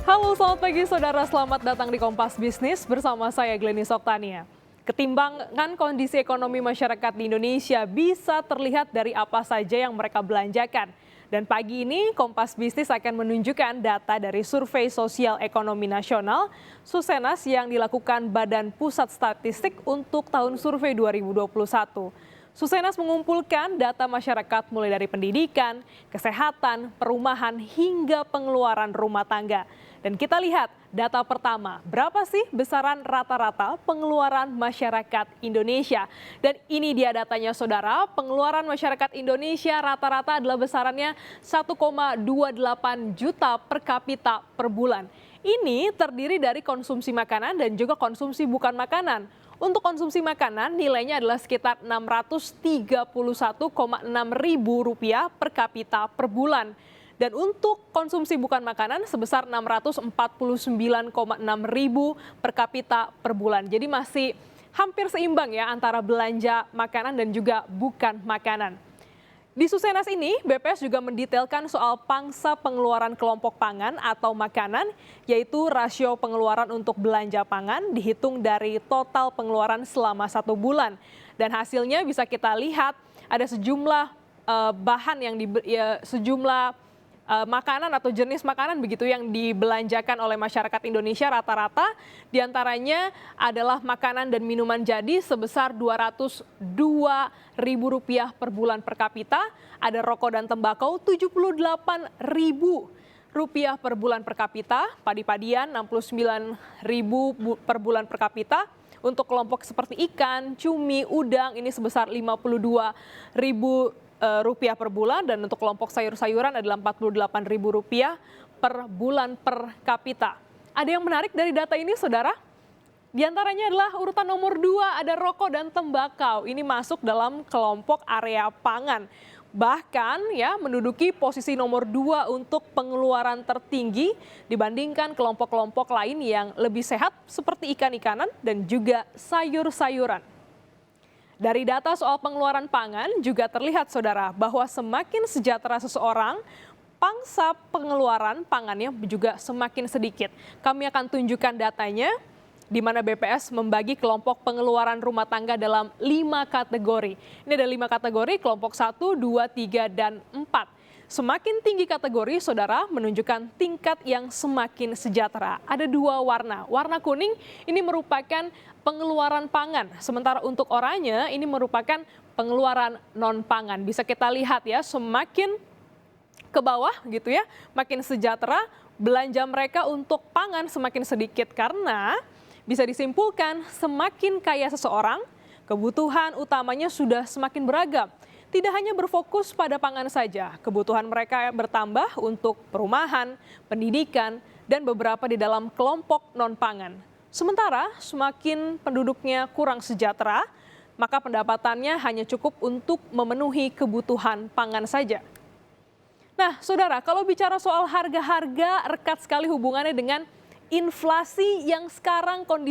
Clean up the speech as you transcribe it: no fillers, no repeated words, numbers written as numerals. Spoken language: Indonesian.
Halo, selamat pagi saudara. Selamat datang di Kompas Bisnis bersama saya Glenny Soktania. Ketimbangan kondisi ekonomi masyarakat di Indonesia bisa terlihat dari apa saja yang mereka belanjakan. Dan pagi ini Kompas Bisnis akan menunjukkan data dari Survei Sosial Ekonomi Nasional Susenas yang dilakukan Badan Pusat Statistik untuk tahun survei 2021. Susenas mengumpulkan data masyarakat mulai dari pendidikan, kesehatan, perumahan, hingga pengeluaran rumah tangga. Dan kita lihat data pertama, berapa sih besaran rata-rata pengeluaran masyarakat Indonesia? Dan ini dia datanya saudara, pengeluaran masyarakat Indonesia rata-rata adalah besarannya 1,28 juta per kapita per bulan. Ini terdiri dari konsumsi makanan dan juga konsumsi bukan makanan. Untuk konsumsi makanan nilainya adalah sekitar Rp631,6 ribu per kapita per bulan. Dan untuk konsumsi bukan makanan sebesar Rp649,6 ribu per kapita per bulan. Jadi masih hampir seimbang ya antara belanja makanan dan juga bukan makanan. Di Susenas ini, BPS juga mendetailkan soal pangsa pengeluaran kelompok pangan atau makanan, yaitu rasio pengeluaran untuk belanja pangan dihitung dari total pengeluaran selama 1 bulan. Dan hasilnya bisa kita lihat ada sejumlah makanan atau jenis makanan begitu yang dibelanjakan oleh masyarakat Indonesia rata-rata diantaranya adalah makanan dan minuman jadi sebesar Rp202.000 per bulan per kapita, ada rokok dan tembakau Rp78.000 per bulan per kapita, padi-padian Rp69.000 per bulan per kapita. Untuk kelompok seperti ikan, cumi, udang ini sebesar Rp52.000 per bulan, dan untuk kelompok sayur-sayuran adalah Rp48.000 per bulan per kapita. Ada yang menarik dari data ini saudara? Di antaranya adalah urutan nomor 2 ada rokok dan tembakau. Ini masuk dalam kelompok area pangan. Bahkan ya menduduki posisi nomor 2 untuk pengeluaran tertinggi dibandingkan kelompok-kelompok lain yang lebih sehat seperti ikan-ikanan dan juga sayur-sayuran. Dari data soal pengeluaran pangan juga terlihat saudara bahwa semakin sejahtera seseorang, pangsa pengeluaran pangannya juga semakin sedikit. Kami akan tunjukkan datanya di mana BPS membagi kelompok pengeluaran rumah tangga dalam 5 kategori. Ini ada 5 kategori, kelompok 1, 2, 3, dan 4. Semakin tinggi kategori, saudara, menunjukkan tingkat yang semakin sejahtera. Ada 2 warna. Warna kuning ini merupakan pengeluaran pangan. Sementara untuk oranye ini merupakan pengeluaran non-pangan. Bisa kita lihat ya, semakin ke bawah gitu ya, makin sejahtera, belanja mereka untuk pangan semakin sedikit karena bisa disimpulkan semakin kaya seseorang, kebutuhan utamanya sudah semakin beragam. Tidak hanya berfokus pada pangan saja, kebutuhan mereka bertambah untuk perumahan, pendidikan, dan beberapa di dalam kelompok non-pangan. Sementara semakin penduduknya kurang sejahtera, maka pendapatannya hanya cukup untuk memenuhi kebutuhan pangan saja. Nah, saudara, kalau bicara soal harga-harga, erat sekali hubungannya dengan inflasi yang sekarang kondisi